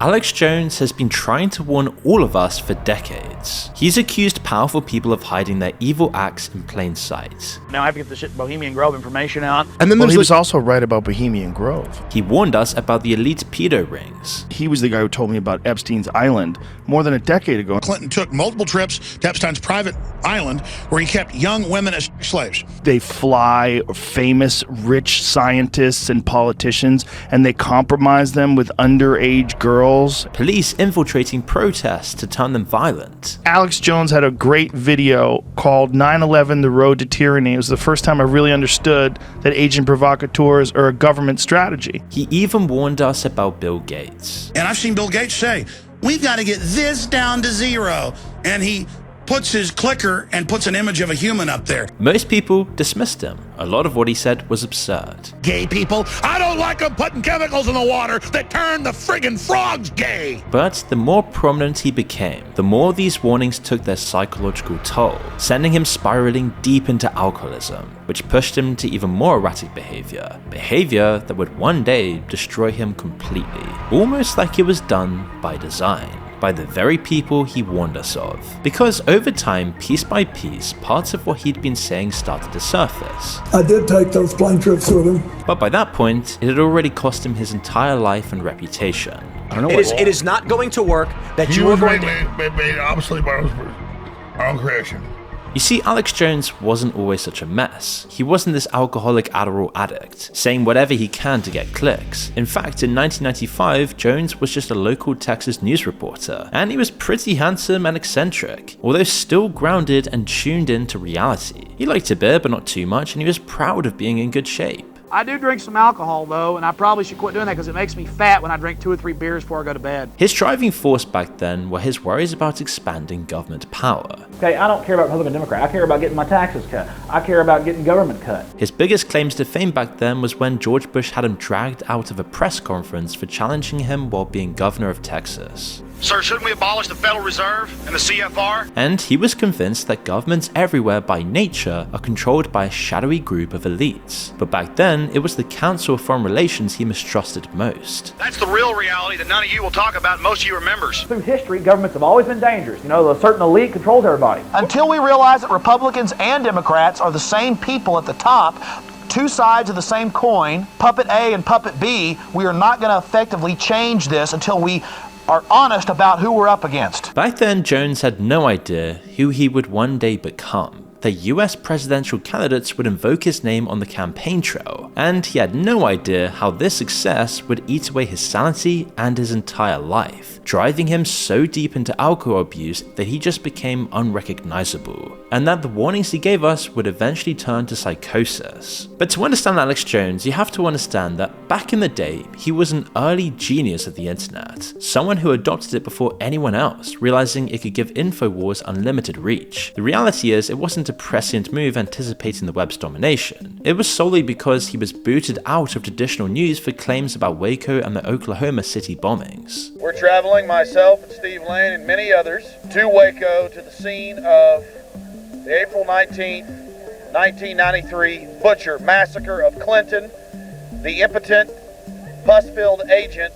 Alex Jones has been trying to warn all of us for decades. He's accused powerful people of hiding their evil acts in plain sight. Now I have to get the shit Bohemian Grove information out. And then he was also right about Bohemian Grove. He warned us about the elite pedo rings. He was the guy who told me about Epstein's Island more than a decade ago. Clinton took multiple trips to Epstein's private island where he kept young women as slaves. They fly famous rich scientists and politicians and they compromise them with underage girls. Police infiltrating protests to turn them violent. Alex Jones had a great video called 9/11 The Road to Tyranny. It was the first time I really understood that agent provocateurs are a government strategy. He even warned us about Bill Gates. And I've seen Bill Gates say, we've got to get this down to zero. And he puts his clicker and puts an image of a human up there. Most people dismissed him. A lot of what he said was absurd. Gay people, I don't like them putting chemicals in the water that turn the friggin' frogs gay. But the more prominent he became, the more these warnings took their psychological toll, sending him spiraling deep into alcoholism, which pushed him to even more erratic behavior that would one day destroy him completely, almost like it was done by design. By the very people he warned us of. Because over time, piece by piece, parts of what he'd been saying started to surface. I did take those plane trips with him. But by that point, it had already cost him his entire life and reputation. It is not going to work that you are going to... made obsolete by our own creation. You see, Alex Jones wasn't always such a mess. He wasn't this alcoholic Adderall addict, saying whatever he can to get clicks. In fact, in 1995, Jones was just a local Texas news reporter, and he was pretty handsome and eccentric, although still grounded and tuned in to reality. He liked a beer, but not too much, and he was proud of being in good shape. I do drink some alcohol though, and I probably should quit doing that because it makes me fat when I drink 2 or 3 beers before I go to bed. His driving force back then were his worries about expanding government power. Okay, I don't care about Republican Democrat. I care about getting my taxes cut. I care about getting government cut. His biggest claims to fame back then was when George Bush had him dragged out of a press conference for challenging him while being governor of Texas. Sir, shouldn't we abolish the Federal Reserve and the CFR? And he was convinced that governments everywhere by nature are controlled by a shadowy group of elites. But back then, it was the Council of Foreign Relations he mistrusted most. That's the real reality that none of you will talk about, most of you are members. Through history, governments have always been dangerous. You know, a certain elite controls everybody. Until we realize that Republicans and Democrats are the same people at the top, two sides of the same coin, puppet A and puppet B, we are not going to effectively change this until we are honest about who we're up against. Back then, Jones had no idea who he would one day become. The US presidential candidates would invoke his name on the campaign trail, and he had no idea how this success would eat away his sanity and his entire life, driving him so deep into alcohol abuse that he just became unrecognizable, and that the warnings he gave us would eventually turn to psychosis. But to understand Alex Jones, you have to understand that back in the day, he was an early genius of the internet, someone who adopted it before anyone else, realizing it could give InfoWars unlimited reach. The reality is, it wasn't a prescient move anticipating the web's domination. It was solely because he was booted out of traditional news for claims about Waco and the Oklahoma City bombings. We're traveling, myself and Steve Lane and many others, to Waco, to the scene of the April 19th, 1993 butcher massacre of Clinton, the impotent, pus-filled agent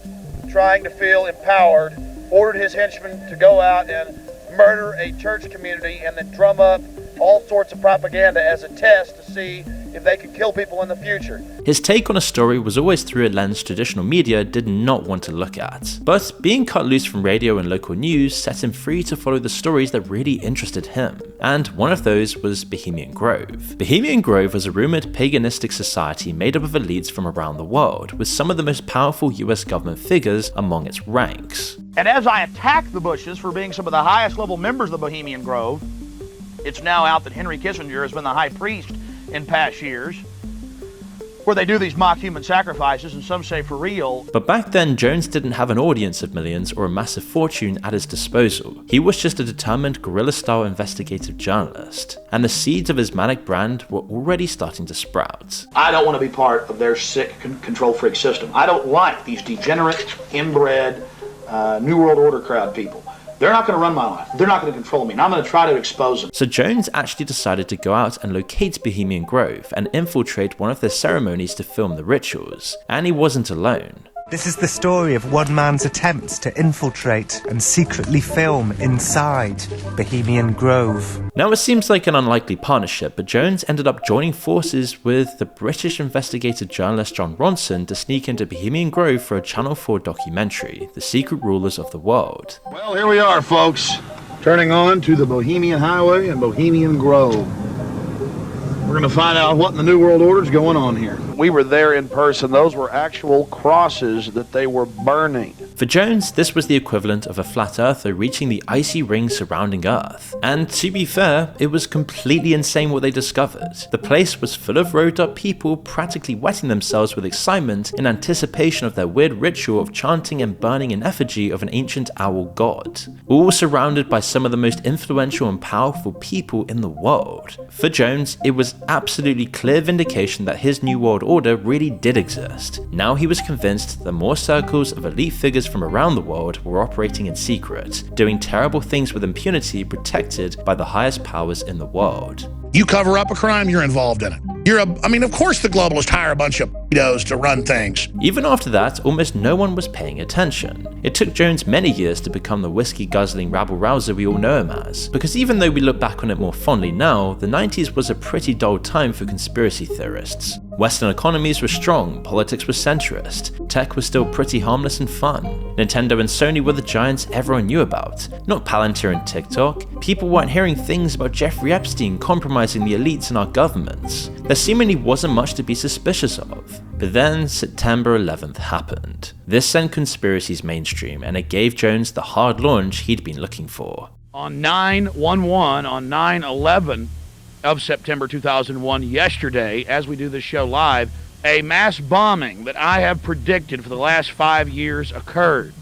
trying to feel empowered, ordered his henchmen to go out and murder a church community and then drum up all sorts of propaganda as a test to see if they could kill people in the future. His take on a story was always through a lens traditional media did not want to look at. But being cut loose from radio and local news set him free to follow the stories that really interested him. And one of those was Bohemian Grove. Bohemian Grove was a rumored paganistic society made up of elites from around the world, with some of the most powerful US government figures among its ranks. And as I attack the Bushes for being some of the highest level members of the Bohemian Grove, it's now out that Henry Kissinger has been the high priest in past years, where they do these mock human sacrifices, and some say for real. But back then, Jones didn't have an audience of millions or a massive fortune at his disposal. He was just a determined guerrilla-style investigative journalist, and the seeds of his manic brand were already starting to sprout. I don't want to be part of their sick control freak system. I don't like these degenerate, inbred, New World Order crowd people. They're not going to run my life. They're not going to control me, and I'm going to try to expose them. So Jones actually decided to go out and locate Bohemian Grove and infiltrate one of their ceremonies to film the rituals. And he wasn't alone. This is the story of one man's attempts to infiltrate and secretly film inside Bohemian Grove. Now it seems like an unlikely partnership, but Jones ended up joining forces with the British investigative journalist Jon Ronson to sneak into Bohemian Grove for a Channel 4 documentary, The Secret Rulers of the World. Well, here we are, folks. Turning on to the Bohemian Highway and Bohemian Grove. We're going to find out what in the New World Order is going on here. We were there in person. Those were actual crosses that they were burning. For Jones, this was the equivalent of a flat earther reaching the icy ring surrounding Earth. And to be fair, it was completely insane what they discovered. The place was full of rode up people practically wetting themselves with excitement in anticipation of their weird ritual of chanting and burning an effigy of an ancient owl god. All surrounded by some of the most influential and powerful people in the world. For Jones, it was absolutely clear vindication that his New World Order really did exist. Now he was convinced that more circles of elite figures from around the world were operating in secret, doing terrible things with impunity protected by the highest powers in the world. You cover up a crime, you're involved in it. Of course the globalists hire a bunch of pedos to run things. Even after that, almost no one was paying attention. It took Jones many years to become the whiskey-guzzling rabble-rouser we all know him as, because even though we look back on it more fondly now, the 90s was a pretty dull time for conspiracy theorists. Western economies were strong, politics was centrist, tech was still pretty harmless and fun. Nintendo and Sony were the giants everyone knew about, not Palantir and TikTok. People weren't hearing things about Jeffrey Epstein compromising the elites in our governments. There seemingly wasn't much to be suspicious of. But then September 11th happened. This sent conspiracies mainstream, and it gave Jones the hard launch he'd been looking for. On 9/11, on 9/11 of September 2001, yesterday, as we do this show live, a mass bombing that I have predicted for the last 5 years occurred.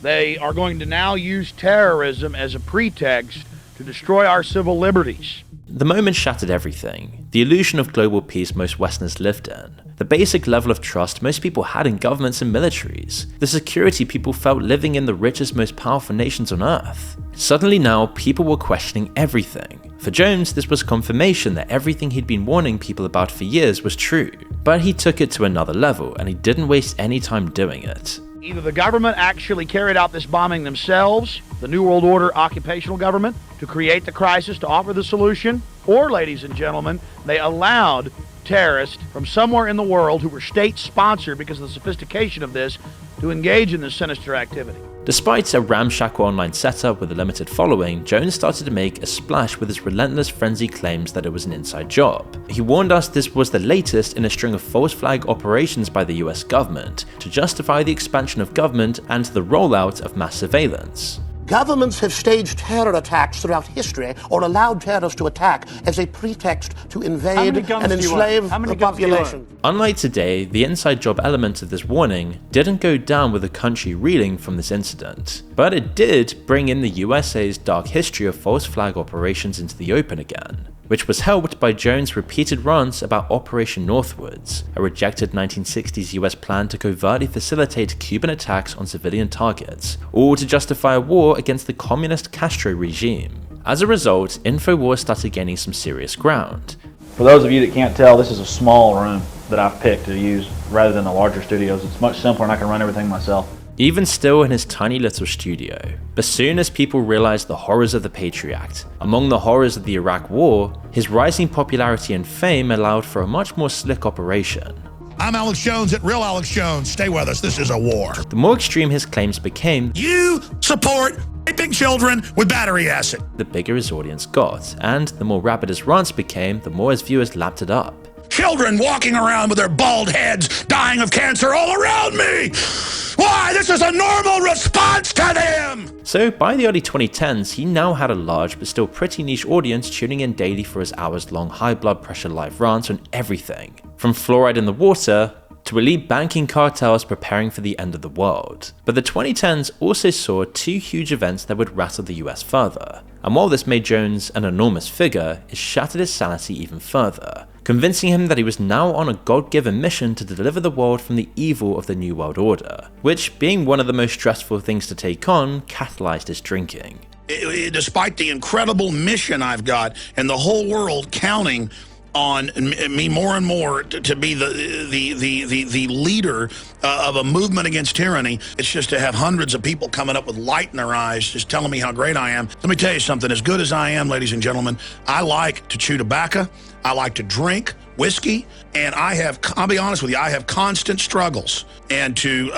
They are going to now use terrorism as a pretext to destroy our civil liberties. The moment shattered everything. The illusion of global peace most Westerners lived in. The basic level of trust most people had in governments and militaries. The security people felt living in the richest, most powerful nations on Earth. Suddenly now, people were questioning everything. For Jones, this was confirmation that everything he'd been warning people about for years was true. But he took it to another level, and he didn't waste any time doing it. Either the government actually carried out this bombing themselves, the New World Order occupational government, to create the crisis, to offer the solution, or, ladies and gentlemen, they allowed terrorists from somewhere in the world who were state-sponsored because of the sophistication of this to engage in this sinister activity. Despite a ramshackle online setup with a limited following, Jones started to make a splash with his relentless frenzied claims that it was an inside job. He warned us this was the latest in a string of false flag operations by the US government to justify the expansion of government and the rollout of mass surveillance. Governments have staged terror attacks throughout history or allowed terrorists to attack as a pretext to invade and enslave the population. Unlike today, the inside job element of this warning didn't go down with the country reeling from this incident, but it did bring in the USA's dark history of false flag operations into the open again, which was helped by Jones' repeated rants about Operation Northwoods, a rejected 1960s US plan to covertly facilitate Cuban attacks on civilian targets, all to justify a war against the communist Castro regime. As a result, InfoWars started gaining some serious ground. For those of you that can't tell, this is a small room that I've picked to use rather than the larger studios. It's much simpler and I can run everything myself. Even still in his tiny little studio. But soon as people realized the horrors of the Patriot Act, among the horrors of the Iraq War, his rising popularity and fame allowed for a much more slick operation. I'm Alex Jones at Real Alex Jones. Stay with us, this is a war. The more extreme his claims became, you support raping children with battery acid, the bigger his audience got, and the more rabid his rants became, the more his viewers lapped it up. Children walking around with their bald heads, dying of cancer all around me! Why? This is a normal response to them! So by the early 2010s, he now had a large but still pretty niche audience tuning in daily for his hours-long high blood pressure live rants on everything, from fluoride in the water to elite banking cartels preparing for the end of the world. But the 2010s also saw two huge events that would rattle the US further. And while this made Jones an enormous figure, it shattered his sanity even further, convincing him that he was now on a God-given mission to deliver the world from the evil of the New World Order, which, being one of the most stressful things to take on, catalyzed his drinking. Despite the incredible mission I've got and the whole world counting on me more and more to be the leader of a movement against tyranny. It's just to have hundreds of people coming up with light in their eyes, just telling me how great I am. Let me tell you something. As good as I am, ladies and gentlemen, I like to chew tobacco. I like to drink whiskey, and I'll be honest with you, I have constant struggles and to,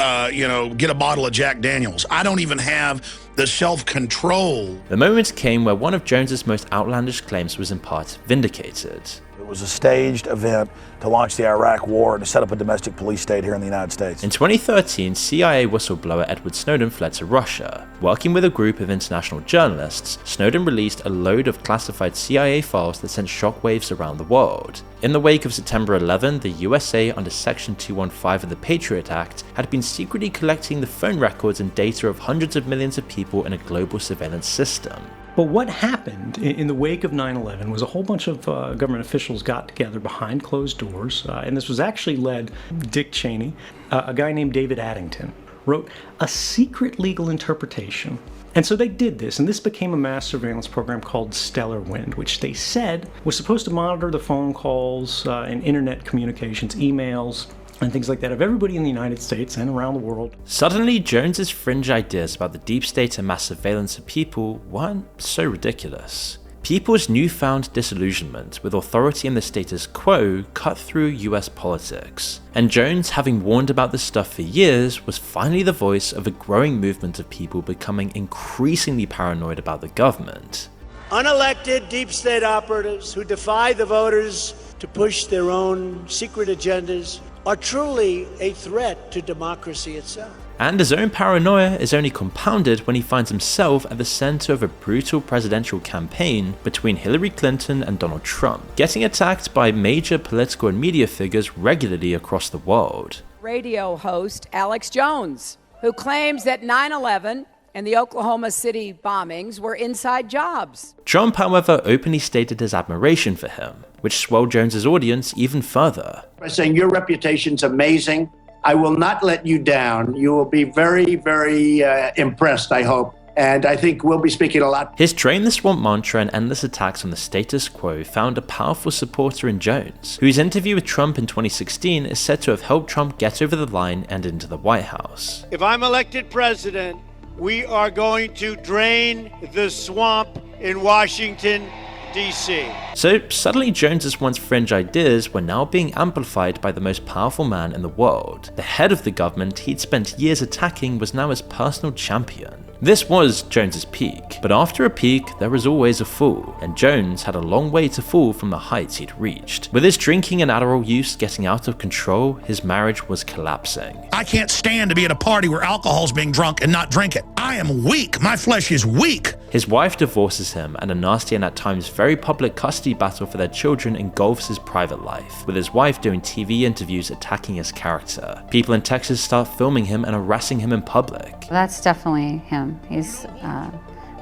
get a bottle of Jack Daniels. I don't even have the self-control. The moment came where one of Jones's most outlandish claims was in part vindicated. It was a staged event to launch the Iraq War and to set up a domestic police state here in the United States. In 2013, CIA whistleblower Edward Snowden fled to Russia. Working with a group of international journalists, Snowden released a load of classified CIA files that sent shockwaves around the world. In the wake of September 11, the USA, under Section 215 of the Patriot Act, had been secretly collecting the phone records and data of hundreds of millions of people in a global surveillance system. But what happened in the wake of 9/11 was a whole bunch of government officials got together behind closed doors, and this was actually led Dick Cheney. A guy named David Addington wrote a secret legal interpretation. And so they did this, and this became a mass surveillance program called Stellar Wind, which they said was supposed to monitor the phone calls and internet communications, emails, and things like that of everybody in the United States and around the world. Suddenly, Jones's fringe ideas about the deep state and mass surveillance of people weren't so ridiculous. People's newfound disillusionment with authority and the status quo cut through US politics, and Jones, having warned about this stuff for years, was finally the voice of a growing movement of people becoming increasingly paranoid about the government. Unelected deep state operatives who defy the voters to push their own secret agendas are truly a threat to democracy itself. And his own paranoia is only compounded when he finds himself at the center of a brutal presidential campaign between Hillary Clinton and Donald Trump, getting attacked by major political and media figures regularly across the world. Radio host Alex Jones, who claims that 9/11 and the Oklahoma City bombings were inside jobs. Trump, however, openly stated his admiration for him, which swelled Jones's audience even further. By saying your reputation's amazing, I will not let you down. You will be very, very impressed, I hope. And I think we'll be speaking a lot. His drain the swamp mantra and endless attacks on the status quo found a powerful supporter in Jones, whose interview with Trump in 2016 is said to have helped Trump get over the line and into the White House. If I'm elected president, we are going to drain the swamp in Washington, D.C. So suddenly Jones's once fringe ideas were now being amplified by the most powerful man in the world. The head of the government he'd spent years attacking was now his personal champion. This was Jones's peak, but after a peak there was always a fall, and Jones had a long way to fall from the heights he'd reached. With his drinking and Adderall use getting out of control, his marriage was collapsing. I can't stand to be at a party where alcohol's being drunk and not drink it. I am weak. My flesh is weak. His wife divorces him, and a nasty and at times very public custody battle for their children engulfs his private life, with his wife doing TV interviews attacking his character. People in Texas start filming him and harassing him in public. That's definitely him. He's a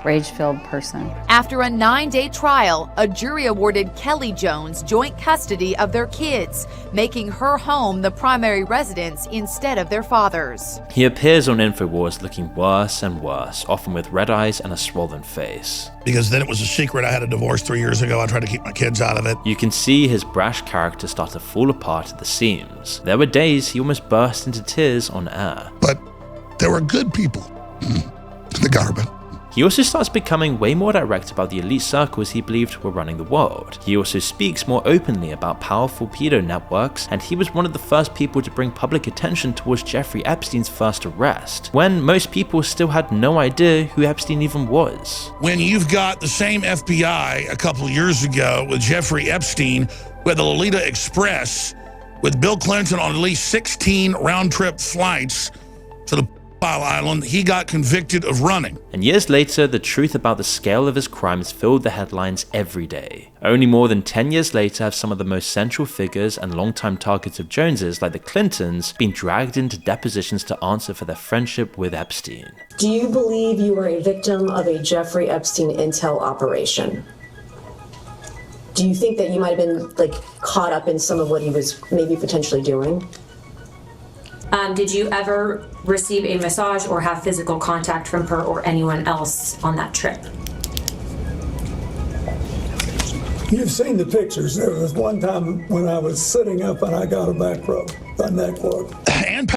rage-filled person. After a 9-day trial, a jury awarded Kelly Jones joint custody of their kids, making her home the primary residence instead of their father's. He appears on InfoWars looking worse and worse, often with red eyes and a swollen face. Because then it was a secret. I had a divorce 3 years ago. I tried to keep my kids out of it. You can see his brash character start to fall apart at the seams. There were days he almost burst into tears on air. But there were good people. The government. He also starts becoming way more direct about the elite circles he believed were running the world. He also speaks more openly about powerful pedo networks, and he was one of the first people to bring public attention towards Jeffrey Epstein's first arrest, when most people still had no idea who Epstein even was. When you've got the same FBI a couple of years ago with Jeffrey Epstein, with the Lolita Express, with Bill Clinton on at least 16 round-trip flights to the Island, he got convicted of running. And years later, the truth about the scale of his crimes filled the headlines every day. Only more than 10 years later have some of the most central figures and longtime targets of Jones's, like the Clintons, been dragged into depositions to answer for their friendship with Epstein. Do you believe you were a victim of a Jeffrey Epstein intel operation? Do you think that you might have been caught up in some of what he was maybe potentially doing? Did you ever receive a massage or have physical contact from her or anyone else on that trip? You've seen the pictures. There was one time when I was sitting up and I got a back rub, a neck rub. And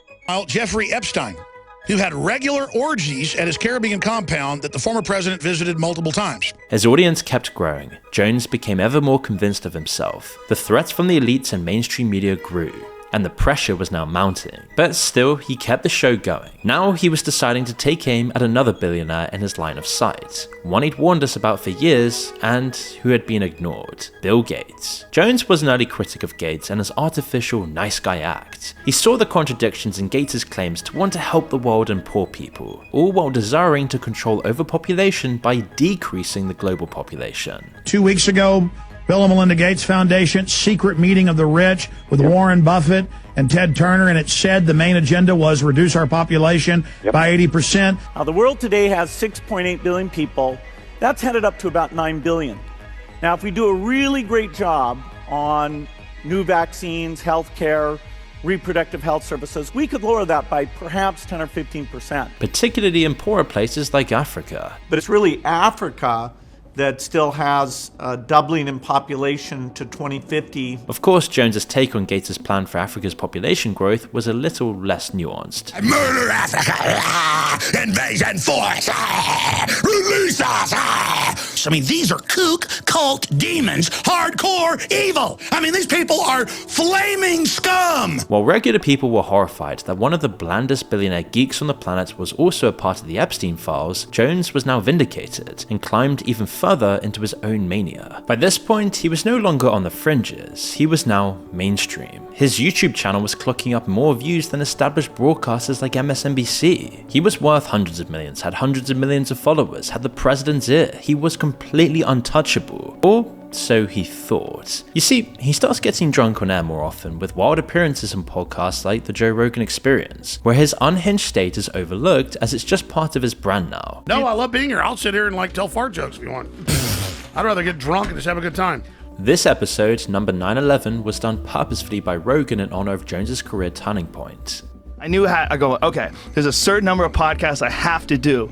Jeffrey Epstein, who had regular orgies at his Caribbean compound that the former president visited multiple times. His audience kept growing. Jones became ever more convinced of himself. The threats from the elites and mainstream media grew, and the pressure was now mounting. But still, he kept the show going. Now he was deciding to take aim at another billionaire in his line of sight, one he'd warned us about for years and who had been ignored: Bill Gates. Jones was an early critic of Gates and his artificial nice guy act. He saw the contradictions in Gates' claims to want to help the world and poor people, all while desiring to control overpopulation by decreasing the global population. 2 weeks ago, Bill and Melinda Gates Foundation secret meeting of the rich with Warren Buffett and Ted Turner, and it said the main agenda was reduce our population by 80%. Now, the world today has 6.8 billion people. That's headed up to about 9 billion. Now, if we do a really great job on new vaccines, healthcare, reproductive health services, we could lower that by perhaps 10 or 15%. Particularly in poorer places like Africa. But it's really Africa that still has a doubling in population to 2050. Of course, Jones's take on Gates' plan for Africa's population growth was a little less nuanced. Murder Africa! Invasion force! Release us! I mean, these are kook, cult, demons, hardcore evil! I mean, these people are flaming scum! While regular people were horrified that one of the blandest billionaire geeks on the planet was also a part of the Epstein files, Jones was now vindicated and climbed even further into his own mania. By this point, he was no longer on the fringes, he was now mainstream. His YouTube channel was clocking up more views than established broadcasters like MSNBC. He was worth hundreds of millions, had hundreds of millions of followers, had the president's ear. He was completely untouchable. Or so he thought. You see, he starts getting drunk on air more often, with wild appearances on podcasts like The Joe Rogan Experience, where his unhinged state is overlooked as it's just part of his brand now. No, I love being here. I'll sit here and tell fart jokes if you want. I'd rather get drunk and just have a good time. This episode, number 911, was done purposefully by Rogan in honor of Jones's career turning point. I knew I go, okay, there's a certain number of podcasts I have to do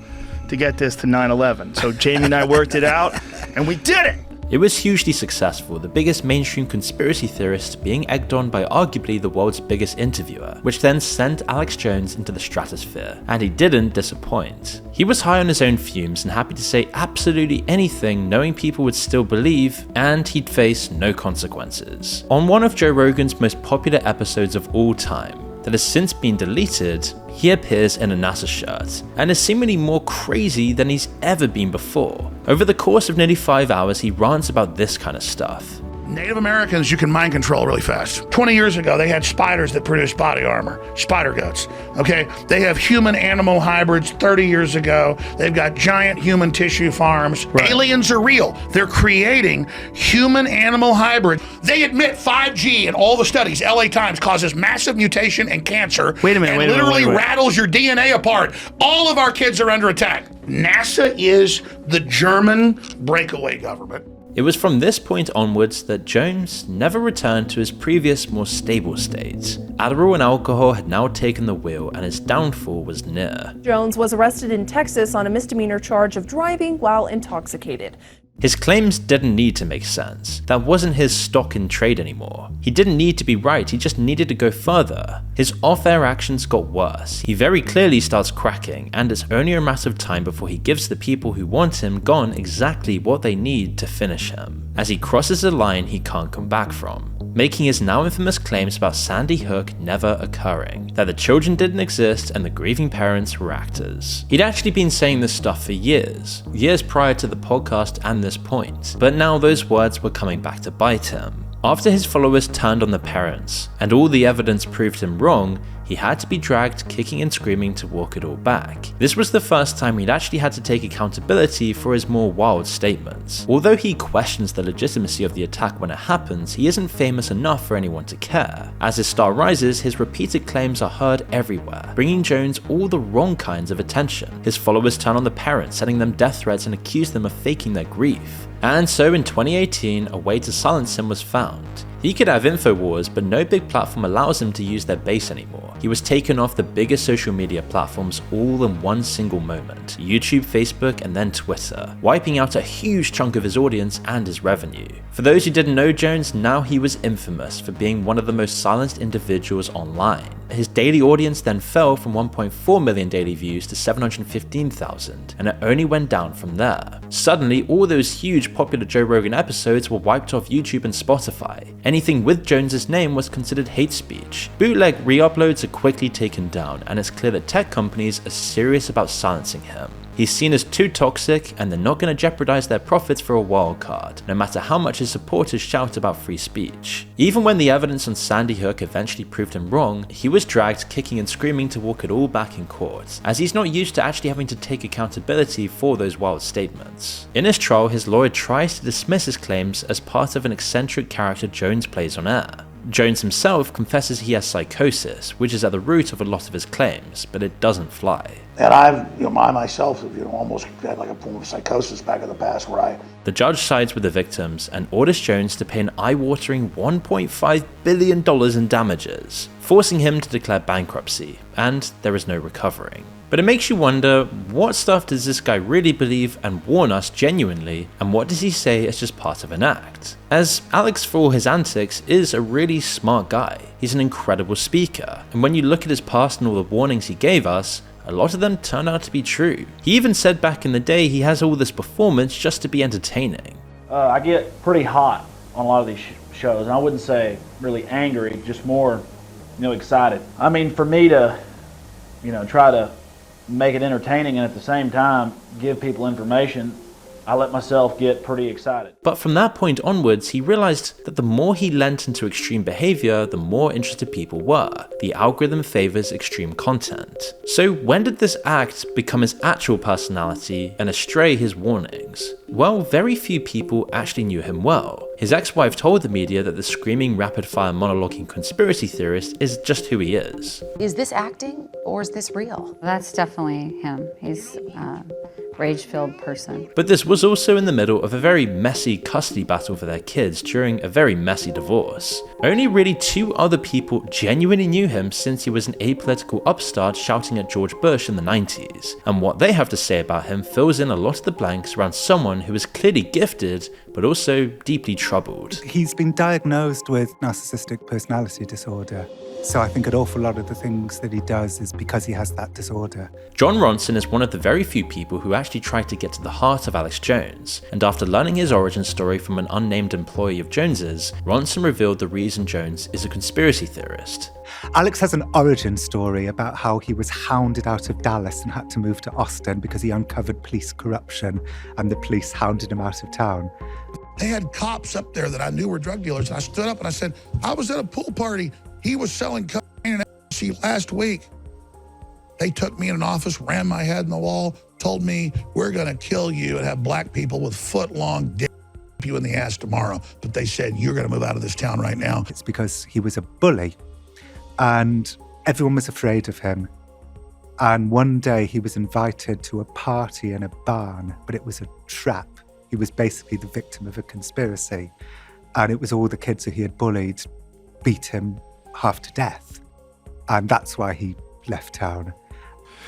to get this to 9/11. So Jamie and I worked it out, and we did it! It was hugely successful, the biggest mainstream conspiracy theorist being egged on by arguably the world's biggest interviewer, which then sent Alex Jones into the stratosphere, and he didn't disappoint. He was high on his own fumes and happy to say absolutely anything knowing people would still believe, and he'd face no consequences. On one of Joe Rogan's most popular episodes of all time, that has since been deleted, he appears in a NASA shirt, and is seemingly more crazy than he's ever been before. Over the course of nearly 5 hours, he rants about this kind of stuff. Native Americans you can mind control really fast. 20 years ago, they had spiders that produced body armor, spider guts, okay? They have human-animal hybrids 30 years ago. They've got giant human tissue farms. Right. Aliens are real. They're creating human-animal hybrids. They admit 5G in all the studies, LA Times, causes massive mutation and cancer. Wait a minute, and literally rattles your DNA apart. All of our kids are under attack. NASA is the German breakaway government. It was from this point onwards that Jones never returned to his previous, more stable state. Adderall and alcohol had now taken the wheel, and his downfall was near. Jones was arrested in Texas on a misdemeanor charge of driving while intoxicated. His claims didn't need to make sense. That wasn't his stock in trade anymore. He didn't need to be right, he just needed to go further. His off-air actions got worse. He very clearly starts cracking, and it's only a matter of time before he gives the people who want him gone exactly what they need to finish him, as he crosses a line he can't come back from, making his now infamous claims about Sandy Hook never occurring, that the children didn't exist and the grieving parents were actors. He'd actually been saying this stuff for years prior to the podcast and this point, but now those words were coming back to bite him. After his followers turned on the parents, and all the evidence proved him wrong, he had to be dragged kicking and screaming to walk it all back. This was the first time he'd actually had to take accountability for his more wild statements. Although he questions the legitimacy of the attack when it happens, he isn't famous enough for anyone to care. As his star rises, his repeated claims are heard everywhere, bringing Jones all the wrong kinds of attention. His followers turn on the parents, sending them death threats and accuse them of faking their grief. And so in 2018, a way to silence him was found. He could have InfoWars, but no big platform allows him to use their base anymore. He was taken off the biggest social media platforms all in one single moment: YouTube, Facebook, and then Twitter, wiping out a huge chunk of his audience and his revenue. For those who didn't know Jones, now he was infamous for being one of the most silenced individuals online. His daily audience then fell from 1.4 million daily views to 715,000, and it only went down from there. Suddenly, all those huge popular Joe Rogan episodes were wiped off YouTube and Spotify. Anything with Jones's name was considered hate speech. Bootleg re-uploads are quickly taken down, and it's clear that tech companies are serious about silencing him. He's seen as too toxic, and they're not going to jeopardize their profits for a wild card, no matter how much his supporters shout about free speech. Even when the evidence on Sandy Hook eventually proved him wrong, he was dragged kicking and screaming to walk it all back in court, as he's not used to actually having to take accountability for those wild statements. In his trial, his lawyer tries to dismiss his claims as part of an eccentric character Jones plays on air. Jones himself confesses he has psychosis, which is at the root of a lot of his claims, but it doesn't fly. And I myself, almost had like a form of psychosis back in the past where The judge sides with the victims and orders Jones to pay an eye-watering $1.5 billion in damages, forcing him to declare bankruptcy, and there is no recovering. But it makes you wonder, what stuff does this guy really believe and warn us genuinely, and what does he say as just part of an act? As Alex, for all his antics, is a really smart guy. He's an incredible speaker, and when you look at his past and all the warnings he gave us, a lot of them turn out to be true. He even said back in the day he has all this performance just to be entertaining. I get pretty hot on a lot of these shows, and I wouldn't say really angry, just more, excited. I mean, for me to, try to make it entertaining and at the same time give people information, I let myself get pretty excited. But from that point onwards, he realized that the more he lent into extreme behavior, the more interested people were. The algorithm favors extreme content. So when did this act become his actual personality and astray his warnings? Well, very few people actually knew him well. His ex-wife told the media that the screaming, rapid-fire monologuing conspiracy theorist is just who he is. Is this acting or is this real? That's definitely him. He's a rage-filled person. But this was also in the middle of a very messy custody battle for their kids during a very messy divorce. Only really 2 other people genuinely knew him since he was an apolitical upstart shouting at George Bush in the 90s. And what they have to say about him fills in a lot of the blanks around someone who is clearly gifted, but also deeply troubled. He's been diagnosed with narcissistic personality disorder. So I think an awful lot of the things that he does is because he has that disorder. Jon Ronson is one of the very few people who actually tried to get to the heart of Alex Jones, and after learning his origin story from an unnamed employee of Jones's, Ronson revealed the reason Jones is a conspiracy theorist. Alex has an origin story about how he was hounded out of Dallas and had to move to Austin because he uncovered police corruption and the police hounded him out of town. They had cops up there that I knew were drug dealers, and I stood up and I said, I was at a pool party. He was selling cocaine and ecstasy last week. They took me in an office, ran my head in the wall, told me, we're going to kill you and have black people with foot-long dick you in the ass tomorrow. But they said, you're going to move out of this town right now. It's because he was a bully and everyone was afraid of him. And one day he was invited to a party in a barn, but it was a trap. He was basically the victim of a conspiracy. And it was all the kids who he had bullied beat him half to death. And that's why he left town.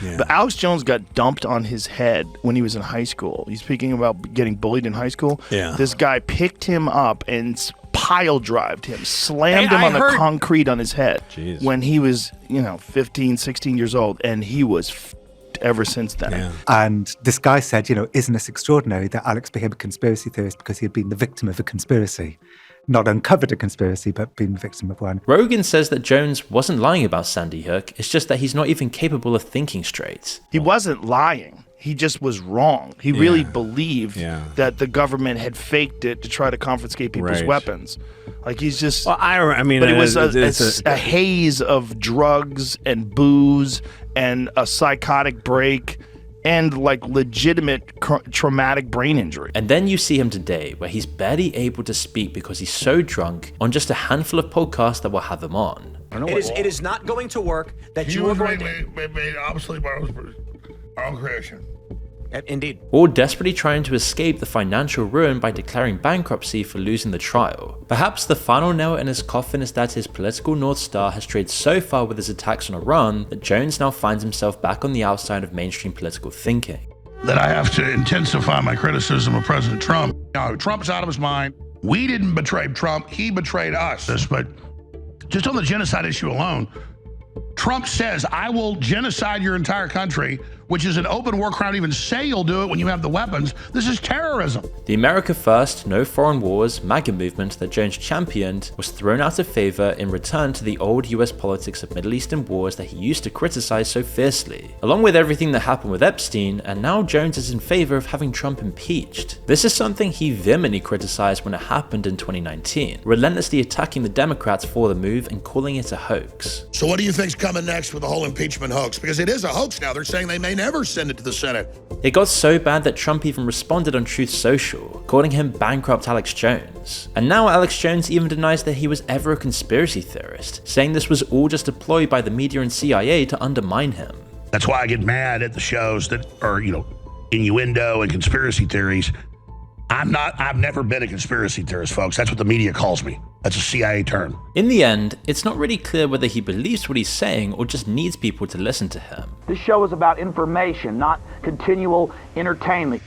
Yeah. But Alex Jones got dumped on his head when he was in high school. He's speaking about getting bullied in high school. Yeah. This guy picked him up and pile drived him, slammed him on the concrete on his head. Jeez. When he was, 15, 16 years old. And he was ever since then. Yeah. And this guy said, isn't this extraordinary that Alex became a conspiracy theorist because he had been the victim of a conspiracy? Not uncovered a conspiracy, but been the victim of one. Rogan says that Jones wasn't lying about Sandy Hook, it's just that he's not even capable of thinking straight. He wasn't lying. He just was wrong. He really believed that the government had faked it to try to confiscate people's weapons. Like he's just. Well, I mean, but it was a haze of drugs and booze and a psychotic break and like legitimate traumatic brain injury. And then you see him today, where he's barely able to speak because he's so drunk on just a handful of podcasts that will have him on. It is not going to work that you are going to... Made obviously by our own creation. Indeed. Or desperately trying to escape the financial ruin by declaring bankruptcy for losing the trial. Perhaps the final nail in his coffin is that his political North Star has strayed so far with his attacks on Iran that Jones now finds himself back on the outside of mainstream political thinking. That I have to intensify my criticism of President Trump. Trump's out of his mind. We didn't betray Trump, he betrayed us. But just on the genocide issue alone, Trump says, I will genocide your entire country, which is an open war crime. Even say you'll do it when you have the weapons. This is terrorism. The America First, No Foreign Wars MAGA movement that Jones championed was thrown out of favor in return to the old US politics of Middle Eastern wars that he used to criticize so fiercely. Along with everything that happened with Epstein, and now Jones is in favor of having Trump impeached. This is something he vehemently criticized when it happened in 2019, relentlessly attacking the Democrats for the move and calling it a hoax. So what do you think's coming next with the whole impeachment hoax? Because it is a hoax now. They're saying they may never send it to the Senate. It got so bad that Trump even responded on Truth Social, calling him bankrupt Alex Jones. And now Alex Jones even denies that he was ever a conspiracy theorist, saying this was all just a ploy by the media and CIA to undermine him. That's why I get mad at the shows that are, innuendo and conspiracy theories. I've never been a conspiracy theorist, folks. That's what the media calls me. That's a CIA term. In the end, it's not really clear whether he believes what he's saying or just needs people to listen to him. This show is about information, not continual entertainment.